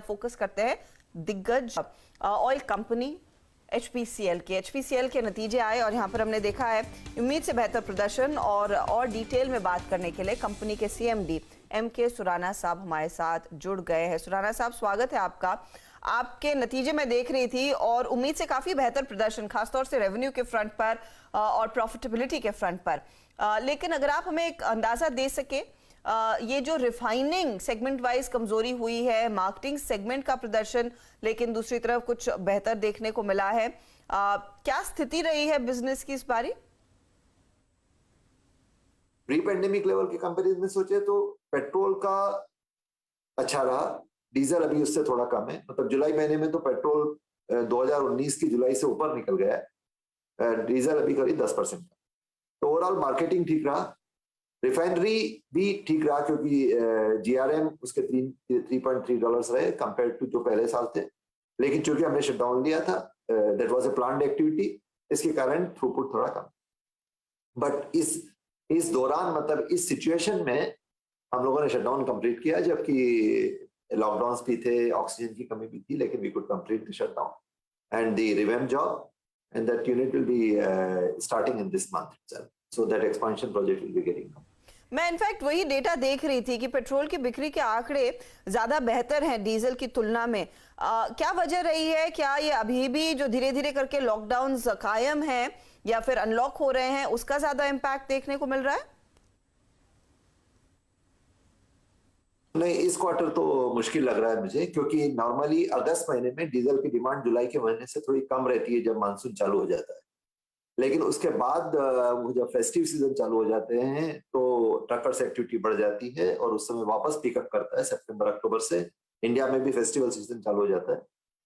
Focus करते हैं दिग्गज ऑयल कंपनी HPCL के नतीजे आए और यहाँ पर हमने देखा है उम्मीद से बेहतर प्रदर्शन। और डिटेल में बात करने के लिए कंपनी के CMD MK सुराना साहब हमारे साथ जुड़ गए हैं। सुराना साहब, स्वागत है आपका। आपके नतीजे में देख रही थी और उम्मीद से काफी बेहतर प्रदर्शन, खासतौर से रेवेन्यू के फ्रंट पर और प्रॉफिटेबिलिटी के फ्रंट पर। लेकिन अगर आप हमें एक अंदाजा दे सके, ये जो रिफाइनिंग सेगमेंट वाइज कमजोरी हुई है, मार्केटिंग सेगमेंट का प्रदर्शन लेकिन दूसरी तरफ कुछ बेहतर देखने को मिला है, क्या स्थिति रही है बिजनेस की इस बारी? प्री पेंडेमिक लेवल के कंपैरिजन में सोचे तो पेट्रोल का अच्छा रहा, डीजल अभी उससे थोड़ा कम है। मतलब जुलाई महीने में तो पेट्रोल 2019 की जुलाई से ऊपर निकल गया है, डीजल अभी करीब 10% का। तो ओवरऑल मार्केटिंग ठीक रहा, रिफाइनरी भी ठीक रहा क्योंकि GRM उसके $3.3 रहे कंपेयर टू जो पहले साल थे। लेकिन चूंकि हमने शटडाउन लिया था, that was a planned activity, इसके कारण थ्रूपुट थोड़ा कम। बट इस दौरान, मतलब इस सिचुएशन में हम लोगों ने शटडाउन कंप्लीट किया, जबकि लॉकडाउन्स भी थे, ऑक्सीजन की कमी भी थी, लेकिन we could complete the shutdown and the revamp job, and that unit will be starting in this month itself, so that expansion project will be getting. मैं इनफैक्ट वही डेटा देख रही थी कि पेट्रोल की बिक्री के आंकड़े ज्यादा बेहतर हैं डीजल की तुलना में। क्या वजह रही है? क्या ये अभी भी जो धीरे धीरे करके लॉकडाउन कायम है या फिर अनलॉक हो रहे हैं उसका ज्यादा इम्पैक्ट देखने को मिल रहा है? नहीं, इस क्वार्टर तो मुश्किल लग रहा है मुझे, क्योंकि नॉर्मली अगस्त महीने में डीजल की डिमांड जुलाई के महीने से थोड़ी कम रहती है जब मानसून चालू हो जाता है। लेकिन उसके बाद जब फेस्टिव सीजन चालू हो जाते हैं तो ट्रकर्स एक्टिविटी बढ़ जाती है और उस समय वापस पिकअप करता है। सितंबर अक्टूबर से इंडिया में भी फेस्टिवल सीजन चालू हो जाता है।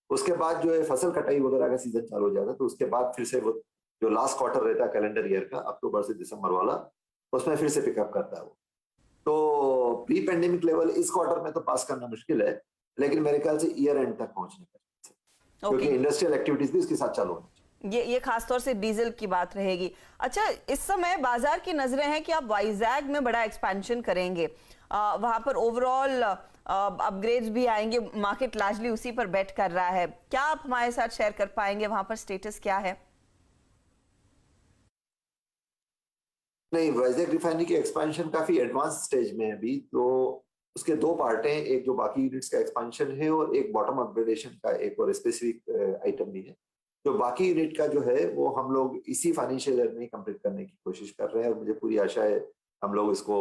उसके बाद जो है फसल कटाई वगैरह का सीजन चालू हो जाता है, तो उसके बाद फिर से वो जो लास्ट क्वार्टर रहता है कैलेंडर ईयर का, अक्टूबर से दिसंबर वाला, उसमें फिर से पिकअप करता है वो। तो प्री पेंडेमिक लेवल इस क्वार्टर में तो पास करना मुश्किल है, लेकिन मेरे ख्याल से ईयर एंड तक पहुंचने का, क्योंकि इंडस्ट्रियल एक्टिविटीज भी इसके साथ चालू होनी चाहिए। ये खासतौर से डीजल की बात रहेगी। अच्छा, इस समय बाजार की नजरें हैं कि आप वाइजैग में बड़ा एक्सपेंशन करेंगे, वहां पर ओवरऑल अपग्रेड्स भी आएंगे, मार्केट लार्जली उसी पर बेट कर रहा है। क्या आप हमारे साथ शेयर कर पाएंगे वहां पर स्टेटस क्या है? नहीं, वाइजैग रिफाइनरी की एक्सपेंशन काफी एडवांस स्टेज में है अभी। तो उसके दो पार्ट हैं, एक जो बाकी यूनिट्स का एक्सपेंशन है और एक बॉटम अपग्रेडेशन का एक और स्पेसिफिक आइटम भी है। जो बाकी यूनिट का जो है वो हम लोग इसी फाइनेंशियल ईयर में ही कंप्लीट करने की कोशिश कर रहे हैं और मुझे पूरी आशा है हम लोग इसको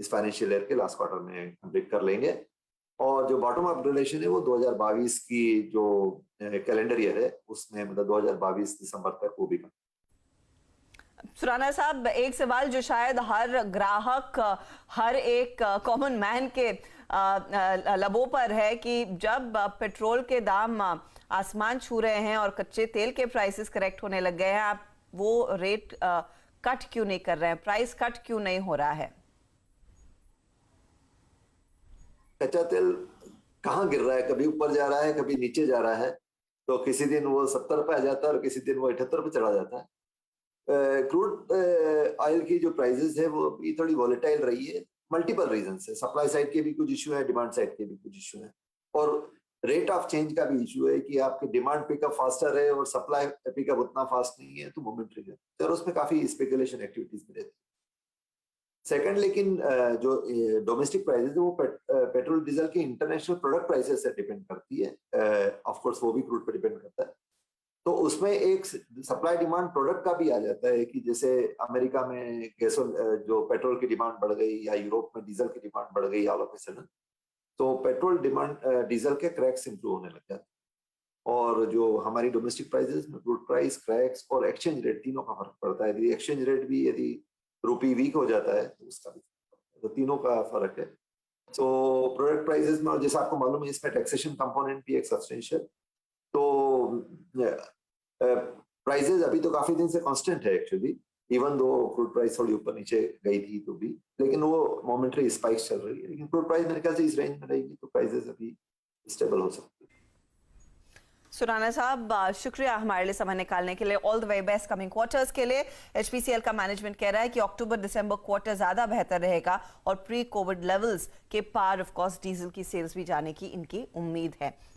इस फाइनेंशियल ईयर के लास्ट क्वार्टर में कंप्लीट कर लेंगे। और जो बॉटम अपग्रेडेशन है वो 2022 की जो कैलेंडर ईयर है उसमें, मतलब 2022 दिसंबर तक वो भी। सुराना साहब, एक सवाल जो शायद हर ग्राहक, हर एक कॉमन मैन के लबों पर है कि जब पेट्रोल के दाम आसमान छू रहे हैं और कच्चे तेल के प्राइसेस करेक्ट होने लग गए हैं, आप वो रेट कट क्यों नहीं कर रहे हैं? प्राइस कट क्यों नहीं हो रहा है? कच्चा तेल कहाँ गिर रहा है? कभी ऊपर जा रहा है, कभी नीचे जा रहा है। तो किसी दिन वो 70 पे आ जाता है और किसी दिन वो 78 पे चढ़ा जाता है। क्रूड ऑयल की जो प्राइसेस है वो भी थोड़ी वॉलेटाइल रही है, मल्टीपल रीजन से। सप्लाई साइड के भी कुछ इशू है, डिमांड साइड के भी कुछ इशू है, और रेट ऑफ चेंज का भी इशू है कि आपकी डिमांड पिकअप फास्टर है और सप्लाई पिकअप उतना फास्ट नहीं है, तो मोमेंटरी है, तो उसमें काफी स्पेकुलेशन एक्टिविटीज भी रहती है। सेकंड, लेकिन जो डोमेस्टिक प्राइसेस है वो पेट्रोल डीजल के इंटरनेशनल प्रोडक्ट प्राइसेस से डिपेंड करती है। ऑफ कोर्स वो भी क्रूड पर डिपेंड करता है। तो उसमें एक सप्लाई डिमांड प्रोडक्ट का भी आ जाता है कि जैसे अमेरिका में जो पेट्रोल की डिमांड बढ़ गई या यूरोप में डीजल की डिमांड बढ़ गई ऑल ऑफ अ सडन, तो पेट्रोल डिमांड डीजल के क्रैक्स इंप्रूव होने लग जाते हैं। और जो हमारी डोमेस्टिक प्राइसेस में क्रूड प्राइस, क्रैक्स और एक्सचेंज रेट तीनों का फर्क पड़ता है। यदि एक्सचेंज रेट भी, यदि रुपी वीक हो जाता है तो उसका भी, तो तीनों का फर्क है। तो प्रोडक्ट प्राइसेस में, और जैसे आपको मालूम है, इसमें टैक्सेशन कंपोनेंट भी एक सब्सटेंशियल। तो प्राइसेस अभी तो काफी दिन से कांस्टेंट है actually, even though crude price थोड़ी ऊपर नीचे गई थी तो भी, लेकिन वो मोमेंटरी स्पाइक्स चल रही है। लेकिन क्रूड प्राइस मेरे ख्याल से इस रेंज में रहेगी तो प्राइसेस अभी स्टेबल हो सकती है। सुराना साहब, शुक्रिया हमारे लिए समय निकालने के लिए। All the way best coming quarters के लिए। एचपीसीएल का मैनेजमेंट कह रहा है कि अक्टूबर दिसंबर क्वार्टर ज्यादा बेहतर रहेगा और प्री कोविड लेवल्स के पार ऑफ कोर्स डीजल की सेल्स भी जाने की इनकी उम्मीद है।